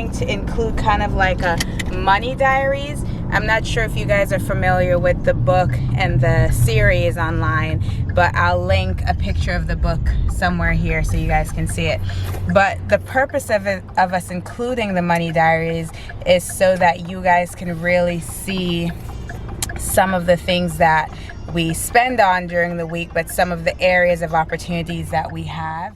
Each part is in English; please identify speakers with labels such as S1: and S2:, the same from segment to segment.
S1: trying to include kind of like a Money Diaries. I'm not sure if you guys are familiar with the book and the series online, but I'll link a picture of the book somewhere here so you guys can see it. But the purpose of us including the Money Diaries is so that you guys can really see some of the things that we spend on during the week, but some of the areas of opportunities that we have.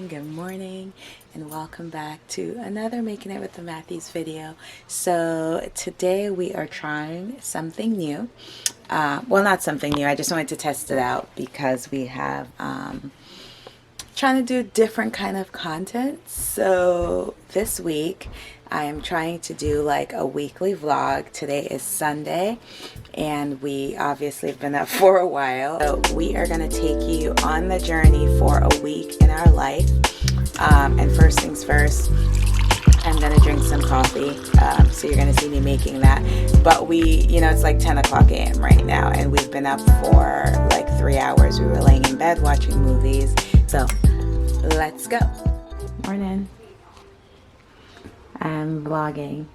S1: Good morning, and welcome back to another Making It with the Matthews video. So today we are trying something new. Well, not something new, I just wanted to test it out because we have trying to do different kind of content. So this week I am trying to do like a weekly vlog. Today is Sunday and we obviously have been up for a while. So we are going to take you on the journey for a week in our life. And first things first, I'm going to drink some coffee. So you're going to see me making that. But it's like 10 o'clock a.m. right now and we've been up for like 3 hours. We were laying in bed watching movies. So let's go. Morning. I'm vlogging.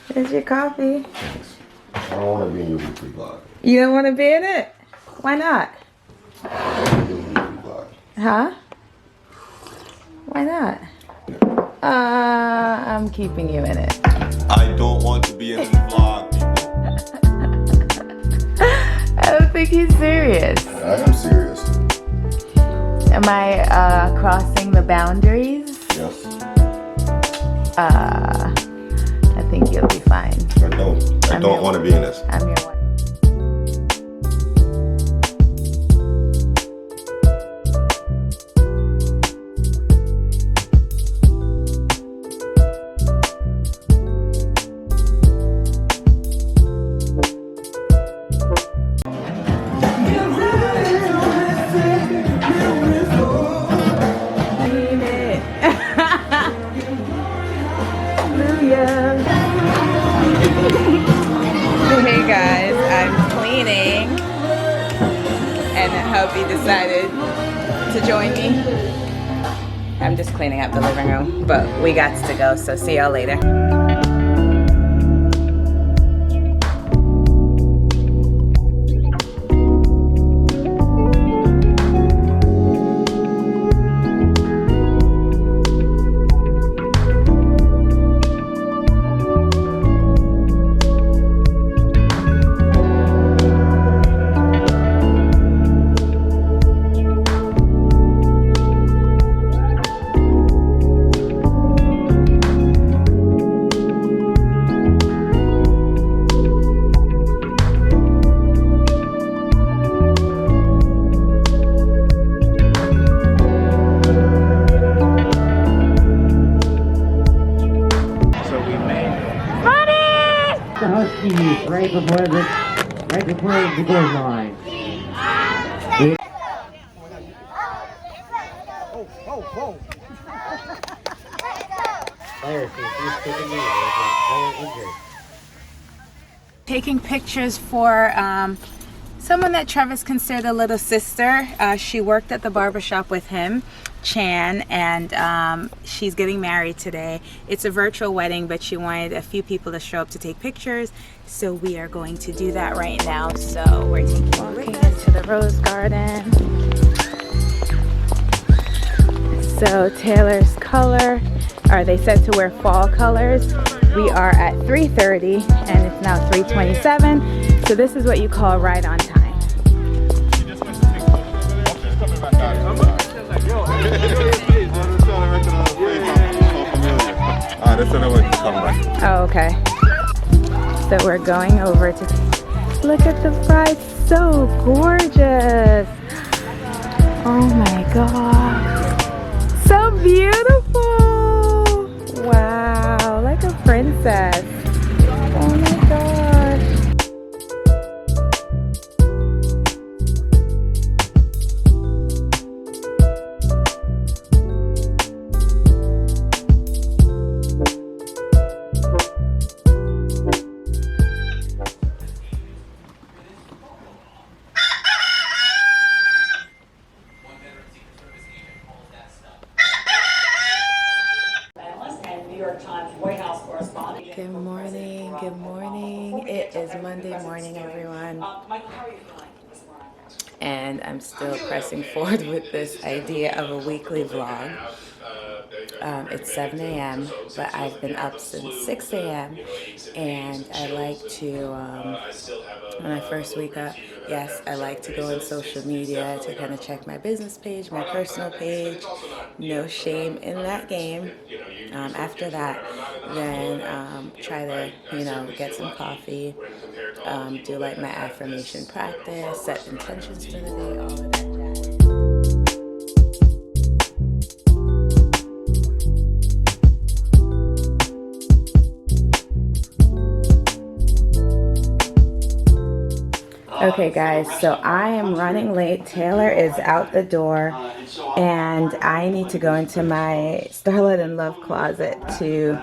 S1: There's your coffee.
S2: Thanks. I don't want to be in your weekly vlog.
S1: You don't want to be in it? Why not?
S2: I don't want to be in your weekly vlog.
S1: Huh? Why not? I'm keeping you in it.
S2: I don't want to be in the vlog, people.
S1: I don't think he's serious.
S2: I am serious.
S1: Am I crossing the boundaries?
S2: Yes.
S1: I think you'll be fine.
S2: I don't want to be in this.
S1: I'm your one. Hey guys, I'm cleaning and hubby decided to join me. I'm just cleaning up the living room, but we got to go, so see y'all later.
S3: Right before the goal line.
S1: Taking pictures for someone that Travis considered a little sister. She worked at the barbershop with him, Chan, and she's getting married today. It's a virtual wedding, but she wanted a few people to show up to take pictures, so we are going to do that right now. So we're taking you into the rose garden. So Taylor's color, or they said to wear fall colors. We are at 3:30 and it's now 3:27, so this is what you call right on time. Oh, okay. So we're going over to look at the bride. So gorgeous. Oh my god. So beautiful. Wow, like a princess. Oh my god. morning. It is Monday morning, everyone. And I'm still pressing forward with this idea of a weekly vlog. It's 7 a.m., but I've been up since 6 a.m. And I like to, when I first wake up, yes, I like to go on social media to kind of check my business page, my personal page. No shame in that game. After that, then try to, get some coffee, do like my affirmation practice, set intentions for the day, all of that jazz. Okay guys, so I am running late. Taylor is out the door and I need to go into my Starlet in Love closet to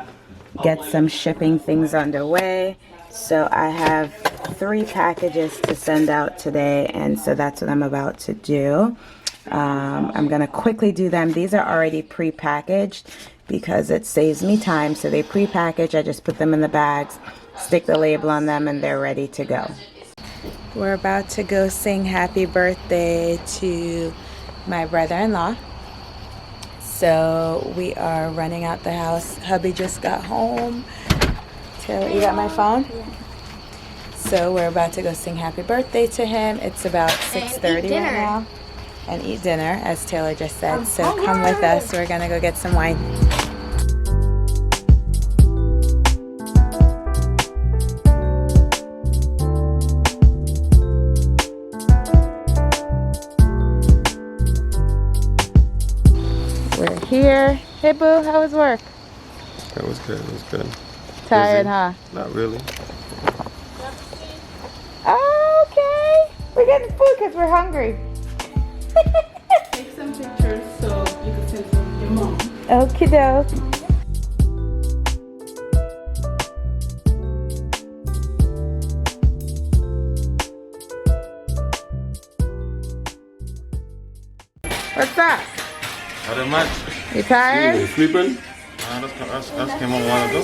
S1: get some shipping things underway. So I have 3 packages to send out today, and so that's what I'm about to do. I'm gonna quickly do them. These are already pre-packaged because it saves me time. So they pre-package, I just put them in the bags, stick the label on them, and they're ready to go. We're about to go sing happy birthday to my brother-in-law. So we are running out the house. Hubby just got home. Taylor, you got my phone? Yeah. So we're about to go sing happy birthday to him. It's about 6:30 right now. And eat dinner, as Taylor just said. So come with us. We're gonna go get some wine. We're here. Hey boo, how was work?
S2: That was good. It was good.
S1: Tired,
S2: Busy?
S1: huh?
S2: Not really.
S1: Okay. We're getting food because we're hungry.
S4: Take some pictures so you can send them to your mom.
S1: Okie doke. What's up?
S5: Not much.
S1: You tired?
S2: You sleeping?
S5: That's came on a while ago.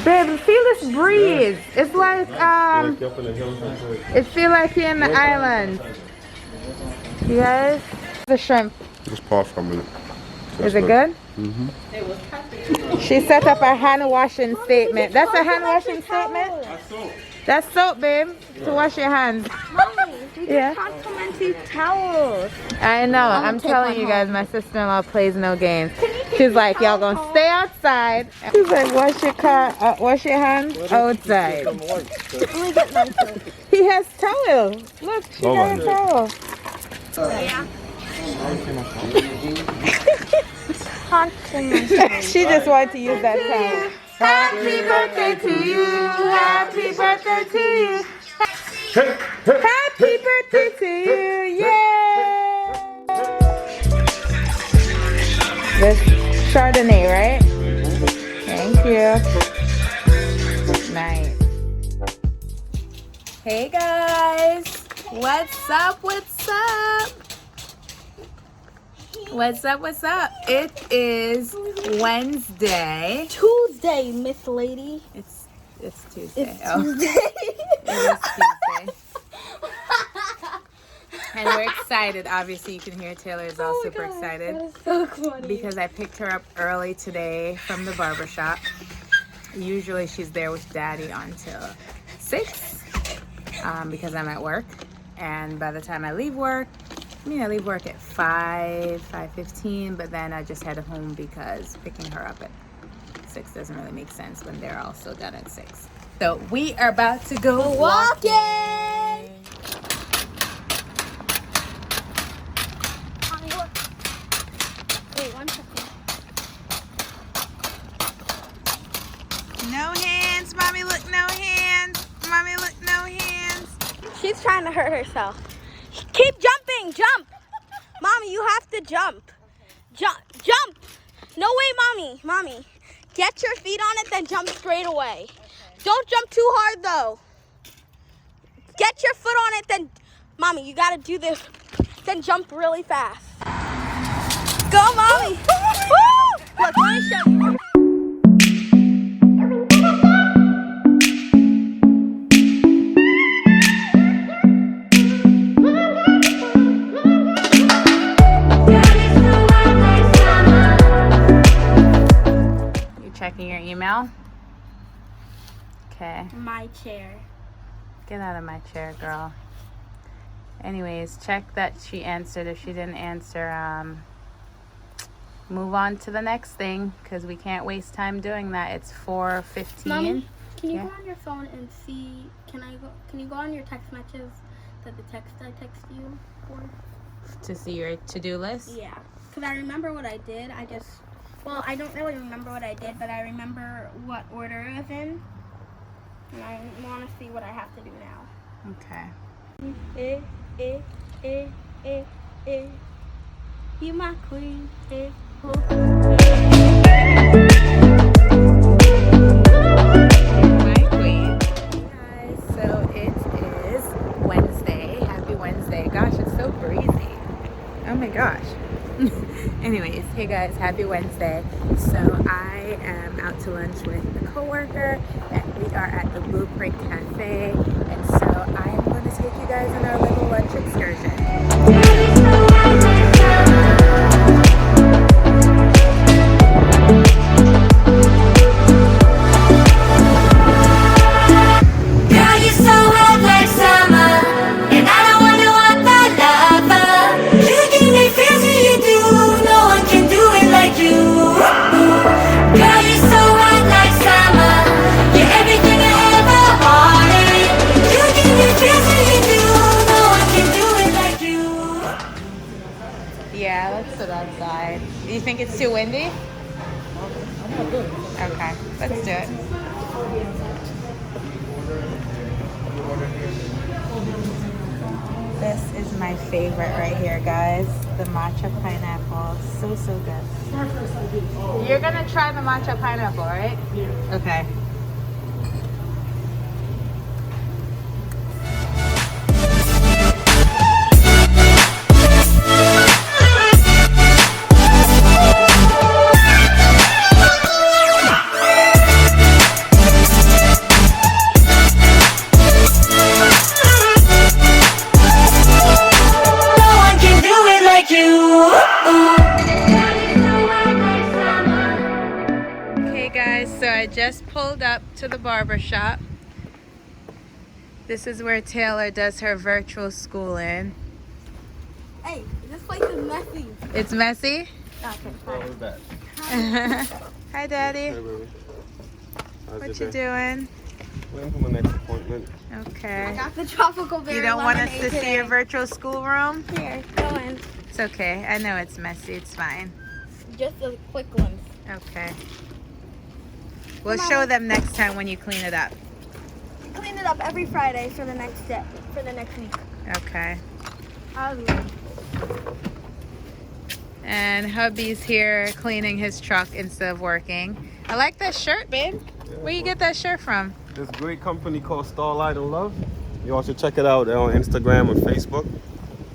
S1: Babe, feel this breeze. It's like
S2: Like up in the hills and shit.
S1: it feel like you're in the islands. You guys? The shrimp.
S2: Just pause for a minute.
S1: Is it good? Mm-hmm. She set up a hand washing statement. That's a hand washing statement? That's soap, babe, to wash your hands.
S6: Mommy, we
S1: Yeah.
S6: get complimentary towels.
S1: I know. I'm telling you guys, my sister-in-law plays no games. She's like, y'all gonna stay outside. She's like, wash your car, wash your hands outside.
S6: Let me get mine too.
S1: He has towel. Look, she got a towel.
S6: Yeah. Complimentary.
S1: She just wanted to use that towel. Happy birthday to you. Happy birthday to you. Happy birthday to you. Yay! This Chardonnay, right? Thank you. Nice. Hey guys. What's up? What's up? What's up? What's up? It is Wednesday.
S6: Tuesday, Miss Lady.
S1: It's Tuesday.
S6: It's
S1: Tuesday. It is Tuesday. And we're excited. Obviously, you can hear Taylor is all super excited.
S6: That is so funny.
S1: Because I picked her up early today from the barbershop. Usually she's there with Daddy until 6 because I'm at work. And by the time I leave work, I leave work at 5:15, but then I just head home because picking her up at 6 doesn't really make sense when they're all still done at 6. So we are about to go
S6: walking. Wait, 1 second.
S1: No hands, mommy, look, no hands. Mommy, look, no hands.
S6: She's trying to hurt herself. Keep jumping, jump. Mommy, you have to jump. Jump. No way, mommy. Get your feet on it, then jump straight away. Don't jump too hard, though. Get your foot on it, then, mommy, you gotta do this. Then jump really fast. Go, mommy. Woo! Look, let me show you.
S1: Okay.
S6: My chair.
S1: Get out of my chair, girl. Anyways, check that she answered. If she didn't answer, move on to the next thing because we can't waste time doing that. It's 4:15.
S6: Mommy, can you
S1: Yeah.
S6: go on your phone and see? Can you go on your text messages that the text I text you for?
S1: To see your to-do list?
S6: Yeah, because I remember what I did. Well, I don't really remember what I did, but I remember what order it was in, and I want to see what I have to do now.
S1: Okay.
S6: You my queen.
S1: My queen. Hey guys, so it is Wednesday. Happy Wednesday. Gosh, it's so breezy. Oh my gosh. Anyways, hey guys, happy Wednesday. So I am out to lunch with a coworker and we are at the Blueprint Cafe, and so I am going to take you guys on our little lunch excursion.
S7: Girl, you're so hot like summer, and I don't wonder what that lover. You give me feels when you do. No one can do it like you. Girl, you're so hot like summer. You're everything I ever wanted. You give me feels when you do. No one can do it like you.
S1: Yeah, let's sit outside. Do you think it's too windy? Okay, let's do it. This is my favorite right here, guys. The matcha pineapple. So, so good. You're gonna try the matcha pineapple, right? Yeah. Okay.
S7: No one can do it like you.
S1: Okay guys, so I just pulled up to the barber shop. This is where Taylor does her virtual schooling.
S6: Hey, this place is messy.
S1: It's messy?
S6: Okay,
S2: What was that?
S1: Hi Daddy.
S2: Hey, baby. How's
S1: What
S2: your
S1: you
S2: day?
S1: doing?
S2: Waiting for my next appointment.
S1: Okay.
S6: got the tropical berry.
S1: You don't want us to
S6: lemonade
S1: see
S6: today.
S1: your virtual schoolroom?
S6: Here, go in.
S1: It's okay. I know it's messy. It's fine.
S6: Just the quick ones.
S1: Okay. We'll show them next time when you clean it up.
S6: Clean it up every Friday for the next day, for the next week.
S1: Okay.
S6: I'll be
S1: And hubby's here cleaning his truck instead of working. I like that shirt, babe. Where you get that shirt from?
S2: This great company called Starlight and Love. You all should check it out. They're on Instagram and Facebook.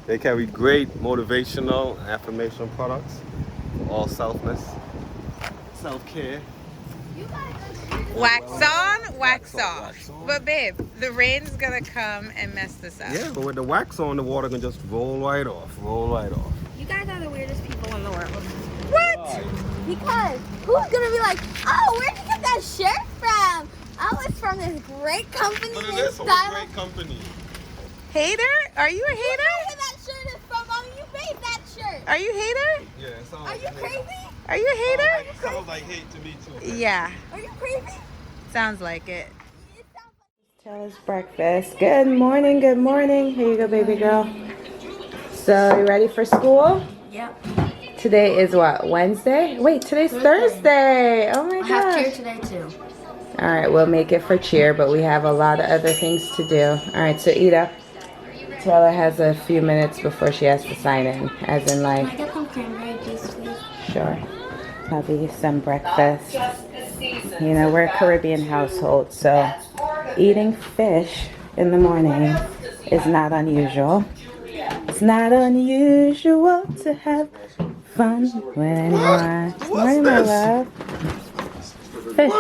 S2: They carry great motivational and affirmation products for all self-care.
S1: Wax on, wax off.
S2: wax on.
S1: But babe, the rain's gonna come and mess this up.
S2: Yeah, but with the wax on, the water can just roll right off. Roll right off.
S6: You guys are the weirdest people in the world.
S1: What?
S6: Because who's gonna be like, oh, where'd you get that shirt from? Oh, it's from this great company
S2: Look at
S6: named
S2: this, a
S6: Style.
S2: great company.
S1: Hater? Are you a
S6: Where
S1: hater?
S6: that shirt is from, mommy? You made that shirt.
S1: Are you a hater?
S2: Yeah, it sounds
S6: Are you
S2: like
S6: crazy?
S1: Are you a hater?
S2: It sounds like hate to me too.
S1: Yeah,
S6: Are you crazy?
S1: sounds like it.
S6: It sounds like
S1: Taylor's breakfast. Good morning, good morning. Here you go, baby girl. So, you ready for school?
S7: Yep.
S1: Today is what, Wednesday? Wait, today's Thursday. Oh my
S7: I have cheer
S1: gosh.
S7: today too.
S1: All right, we'll make it for cheer, but we have a lot of other things to do. All right, so Ida, Taylor has a few minutes before she has to sign in, as in
S7: Can
S1: like,
S7: I get some cranberry juice, please?
S1: sure. Probably some breakfast. You know, we're a Caribbean household, so eating fish in the morning is not unusual. It's not unusual to have fun with anyone. Morning, my love. Fish.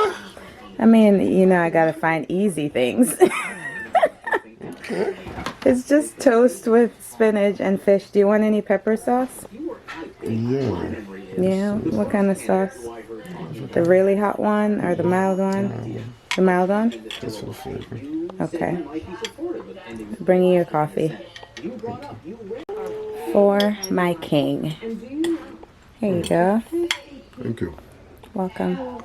S1: I mean, you know, I gotta find easy things. It's just toast with spinach and fish. Do you want any pepper sauce?
S2: Yeah.
S1: Yeah, what kind of sauce? The really hot one or the mild one? The mild one?
S2: Just for the flavor.
S1: Okay. Bring you your coffee. For my king. Here you go.
S2: Thank you.
S1: Welcome.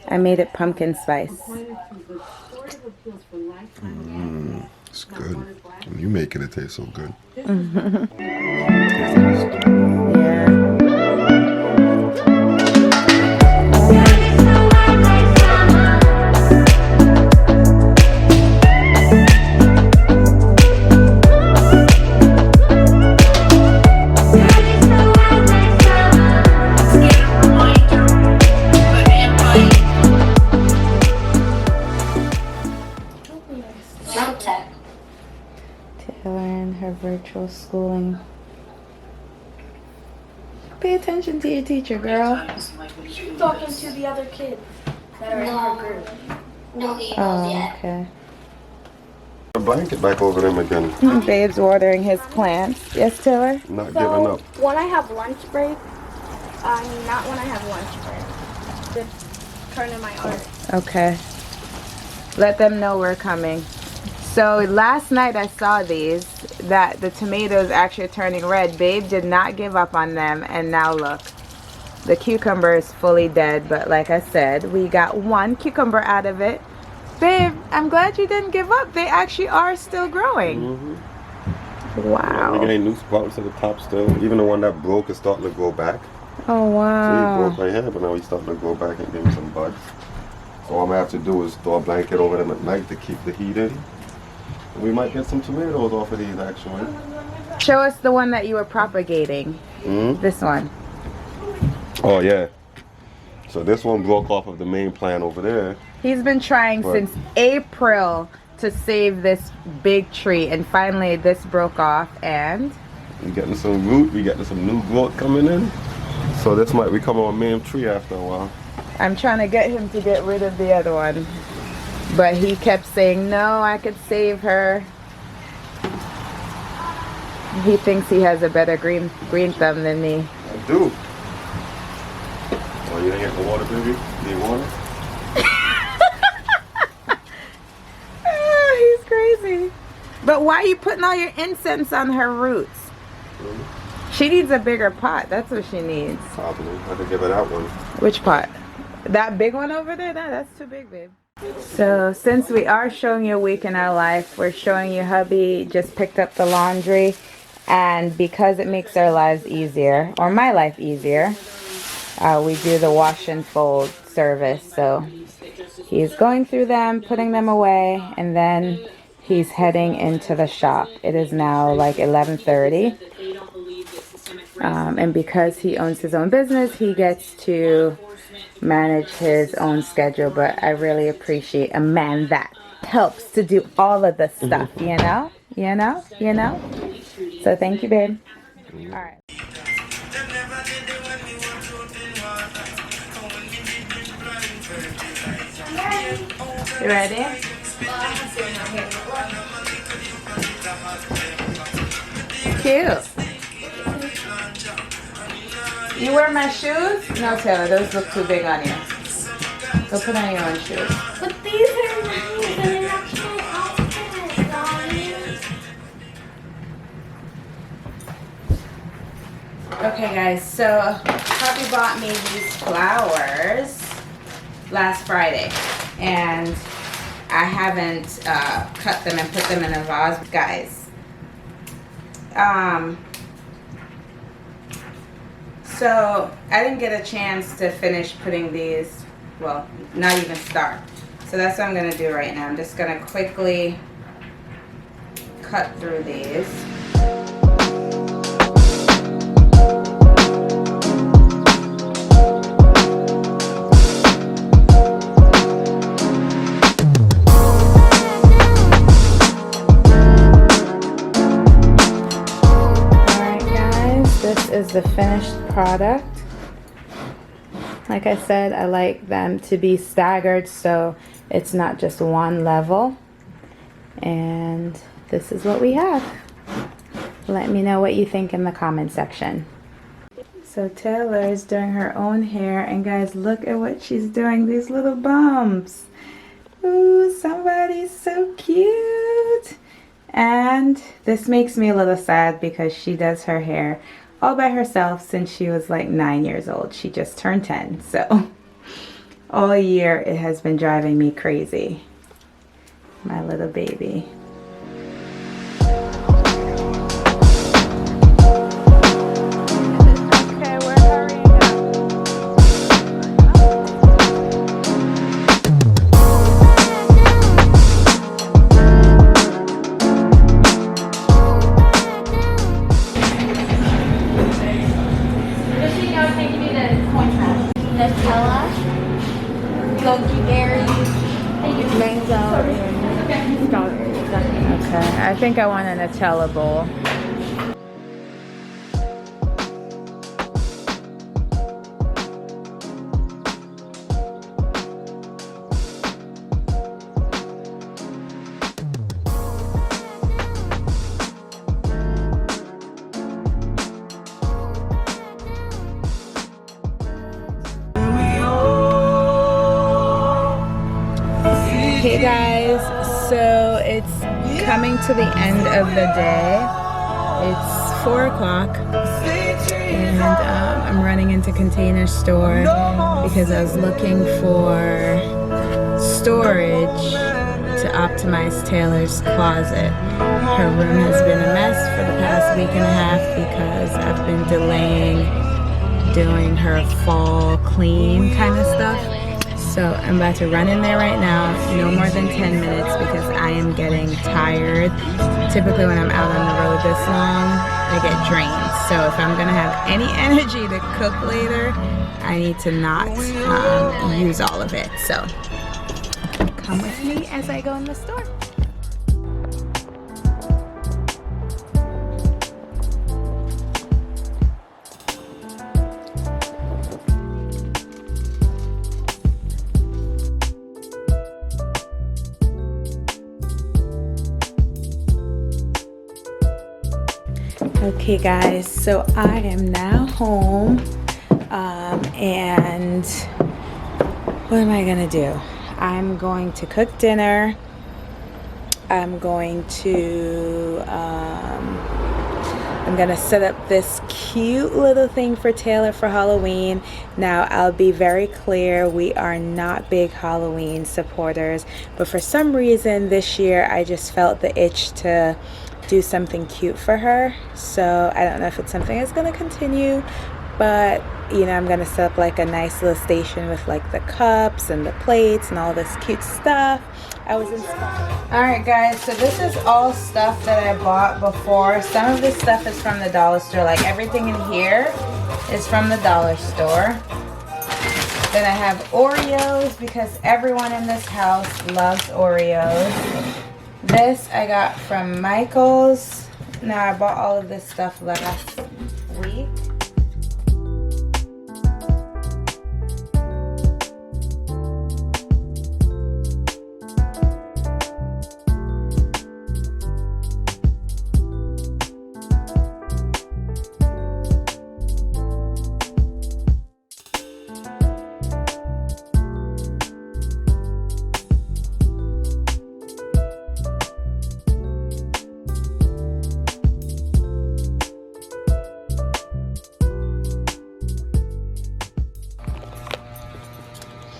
S1: I made it pumpkin spice.
S2: It's good. When you making it taste so good.
S1: Yeah. Taylor and her virtual schooling. Pay attention to your teacher, girl.
S6: She's talking to the other kids that are in her group.
S1: Oh, okay.
S2: A blanket back over them again.
S1: Babe's watering his plants. Yes, Taylor?
S2: Not giving up.
S6: When I have lunch break, not when I have lunch break. Just turn in my art.
S1: Okay. Let them know we're coming. So last night I saw these, that the tomatoes actually are turning red. Babe did not give up on them, and now look. The cucumber is fully dead, but like I said, we got one cucumber out of it. Babe, I'm glad you didn't give up. They actually are still growing. Wow.
S2: We're getting new sprouts at the top still. Even the one that broke is starting to grow back.
S1: Oh,
S2: See, it
S1: wow.
S2: broke right here, but now he's starting to grow back and give me some buds. So all I'm gonna have to do is throw a blanket over them at night to keep the heat in. And we might get some tomatoes off of these actually.
S1: Show us the one that you were propagating. This one.
S2: Oh yeah. So this one broke off of the main plant over there.
S1: He's been trying since April to save this big tree, and finally this broke off, and
S2: We're getting some root, we're getting some new growth coming in. So this might become our main tree after a while.
S1: I'm trying to get him to get rid of the other one. But he kept saying, no, I could save her. He thinks he has a better green thumb than me.
S2: I do. Oh, you didn't get the water, baby? Need water?
S1: Oh, he's crazy. But why are you putting all your incense on her roots? She needs a bigger pot. That's what she needs.
S2: Probably. I could give her that one.
S1: Which pot? That big one over there? No, that's too big, babe. So since we are showing you a week in our life, we're showing you hubby just picked up the laundry, and because it makes our lives easier, or my life easier, we do the wash and fold service. So he's going through them, putting them away, and then he's heading into the shop. It is now like 11:30. And because he owns his own business, he gets to manage his own schedule. But I really appreciate a man that helps to do all of the stuff, you know? So thank you, babe. All right. You ready? Cute. You wear my shoes? No, Taylor, those look too big on you. Go put on your own shoes.
S6: But these are nice and they're actually outfit, Daddy.
S1: Okay, guys, so Poppy bought me these flowers last Friday, and I haven't cut them and put them in a vase, guys. So I didn't get a chance to finish putting these, well, not even start. So that's what I'm gonna do right now. I'm just gonna quickly cut through these. This is the finished product. Like I said, I like them to be staggered so it's not just one level. And this is what we have. Let me know what you think in the comment section. So Taylor is doing her own hair, and guys, look at what she's doing. These little bumps. Ooh, somebody's so cute. And this makes me a little sad because she does her hair all by herself since she was like 9 years old. She just turned 10, so all year it has been driving me crazy. My little baby. Okay, we're hurrying up.
S6: Nutella, goji berries, mango, and strawberries.
S1: Okay, I think I want a Nutella bowl. Hey guys, so it's coming to the end of the day. It's 4 o'clock and I'm running into Container Store because I was looking for storage to optimize Taylor's closet. Her room has been a mess for the past week and a half because I've been delaying doing her fall clean kind of stuff. So I'm about to run in there right now, no more than 10 minutes because I am getting tired. Typically when I'm out on the road this long, I get drained. So if I'm gonna have any energy to cook later, I need to not use all of it. So come with me as I go in the store. Okay guys, so I am now home and what am I gonna do? I'm going to cook dinner. I'm going to I'm gonna set up this cute little thing for Taylor for Halloween. Now I'll be very clear, we are not big Halloween supporters, but for some reason this year I just felt the itch to do something cute for her. So I don't know if it's something that's gonna continue, but you know, I'm gonna set up like a nice little station with like the cups and the plates and all this cute stuff. I was inspired. Alright guys, so this is all stuff that I bought before. Some of this stuff is from the dollar store, like everything in here is from the dollar store. Then I have Oreos because everyone in this house loves Oreos. This I got from Michael's. Now I bought all of this stuff last week.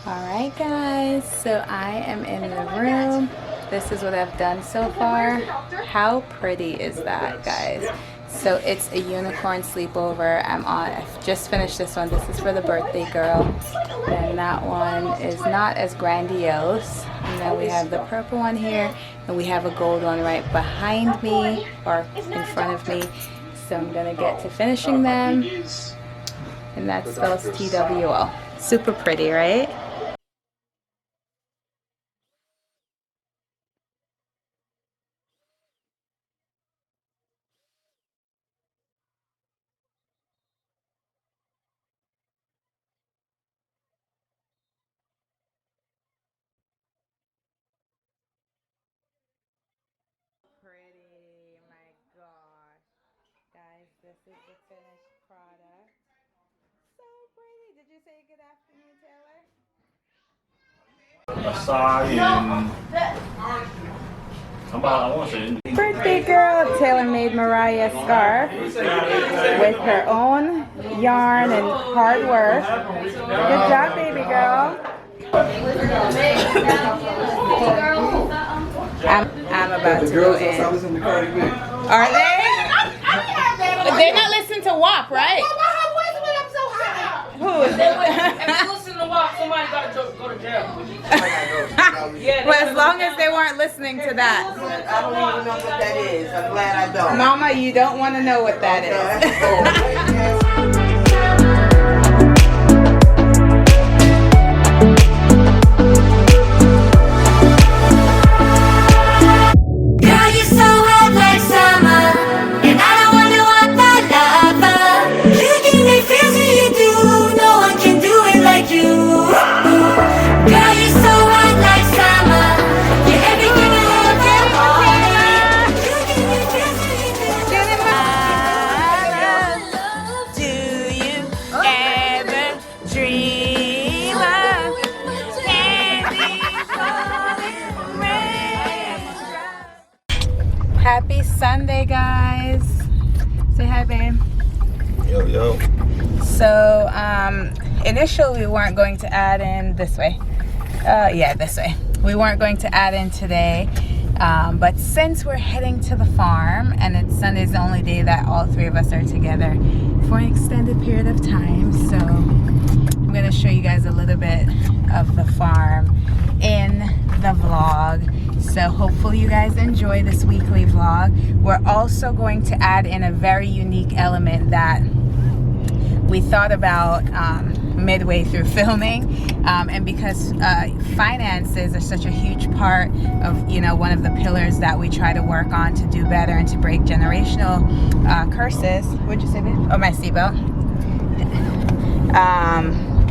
S1: Alright guys, so I am in the room. This is what I've done so far. How pretty is that, guys? So it's a unicorn sleepover. I've just finished this one. This is for the birthday girl. And that one is not as grandiose. And then we have the purple one here. And we have a gold one right behind me, or in front of me. So I'm gonna get to finishing them. And that spells TWO. Super pretty, right? Pretty, my gosh. Guys, this is the finished product. So pretty. Did you say good afternoon, Taylor?
S5: acai and I want to say
S1: Birthday girl, Taylor made Mariah a scarf with her own yarn and hard work. Good job, baby girl. I'm about to go in. Are they? They're not listening to WAP, right? Who is it? Well, as long as they weren't listening to that.
S8: I don't even know what that is. I'm glad I don't.
S1: Mama, you don't want to know what that is.
S7: Girl, you're so hot like summer, and I don't wonder what that lover. You give me feels when you do. No one can do it like you. Girl, you're so hot like summer. You're everything I ever wanted. You give me feels when you do.
S1: Do you ever dream of candy falling rain? Happy Sunday, guys. Say hi, babe.
S2: Yo, yo.
S1: So, initially we weren't going to add in this way. Yeah, this way. We weren't going to add in today, but since we're heading to the farm and it's Sunday's the only day that all three of us are together for an extended period of time, so I'm going to show you guys a little bit of the farm in the vlog. So hopefully you guys enjoy this weekly vlog. We're also going to add in a very unique element that we thought about midway through filming, and because finances are such a huge part of, you know, one of the pillars that we try to work on to do better and to break generational curses. What'd you say, babe? Oh, my seatbelt.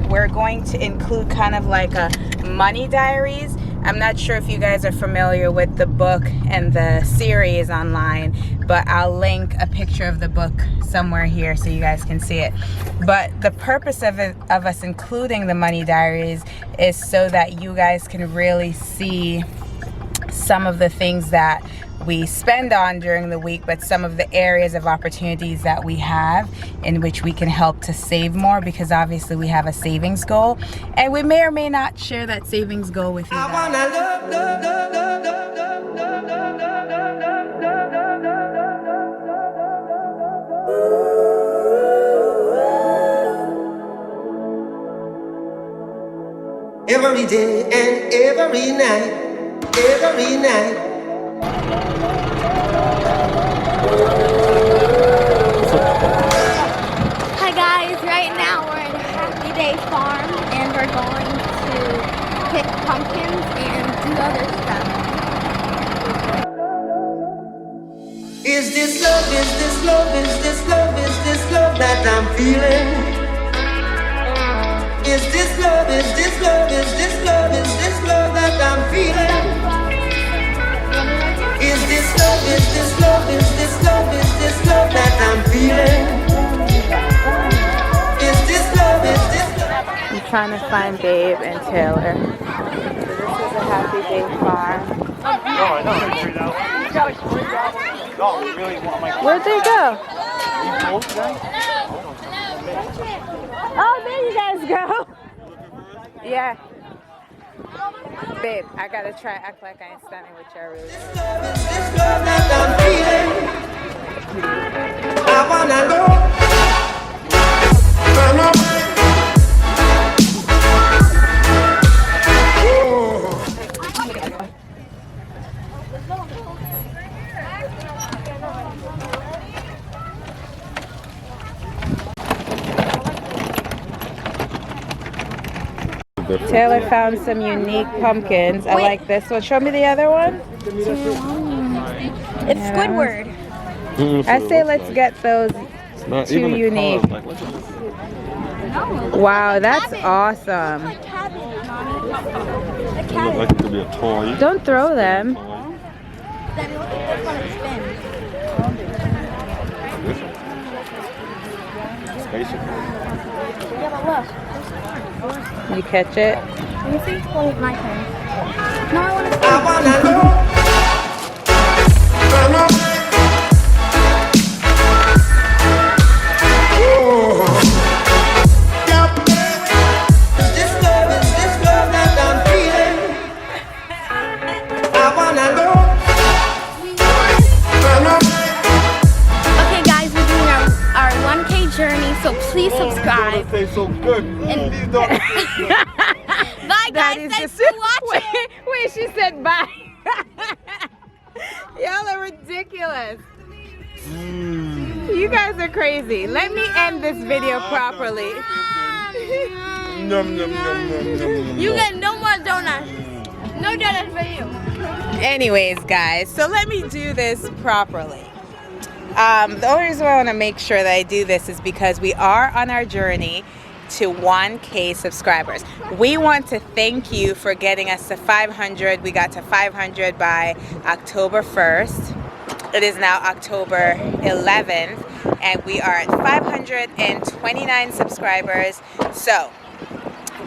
S1: We're going to include kind of like a Money Diaries. I'm not sure if you guys are familiar with the book and the series online, but I'll link a picture of the book somewhere here so you guys can see it. But the purpose of us including the Money Diaries is so that you guys can really see some of the things that we spend on during the week, but some of the areas of opportunities that we have in which we can help to save more, because obviously we have a savings goal and we may or may not share that savings goal with you guys.
S8: Every day and every night, every night.
S6: Hi guys, right now we're at Happy Day Farm and we're going to pick pumpkins and do other stuff.
S8: Is this love, is this love, is this love, is this love that I'm feeling? Is this love, is this love, is this love, is this love that I'm feeling? Is this love, is this love, is this love, is this love that I'm feeling? Is this love, is this love?
S1: I'm trying to find Babe and Taylor. So this is a Happy Day Farm. Where'd they go? Oh, there you guys go. Yeah. Babe, I gotta try act like I ain't standing with you. Really.
S8: Is this love that I'm feeling? I wanna know.
S1: Taylor found some unique pumpkins. I like this one. Show me the other one.
S6: It's Squidward.
S1: I say let's get those two unique. Wow, that's awesome.
S6: Like cabbage, Mommy. The
S2: Look
S6: cabbage.
S2: like it could be a toy.
S1: Don't throw them.
S6: Then look at this one, it spins.
S2: Spaceship.
S6: Yeah, but look.
S1: You catch it.
S6: Let me see. Well, it's my turn. No, I want to
S8: I wanna know. Is this love that I'm feeling? I wanna know.
S6: Okay, guys, we're doing our 1K journey, so please subscribe.
S2: Don't say so good. Please don't say good.
S6: Bye, guys. Thanks for watching.
S1: Wait, she said bye. Y'all are ridiculous. You guys are crazy. Let me end this video properly.
S2: Num, num, num, num, num, num,
S6: You
S2: num.
S6: get no more donuts. No donuts for you.
S1: Anyways, guys, so let me do this properly. The only reason why I want to make sure that I do this is because we are on our journey to 1K subscribers. We want to thank you for getting us to 500. We got to 500 by October 1st. It is now October 11th, and we are at 529 subscribers. So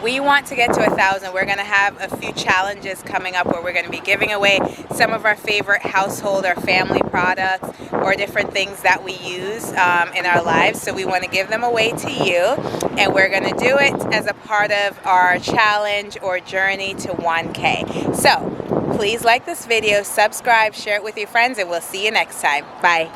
S1: we want to get to 1,000. We're going to have a few challenges coming up where we're going to be giving away some of our favorite household or family products or different things that we use in our lives. So we want to give them away to you, and we're going to do it as a part of our challenge or journey to 1K. So please like this video, subscribe, share it with your friends, and we'll see you next time. Bye.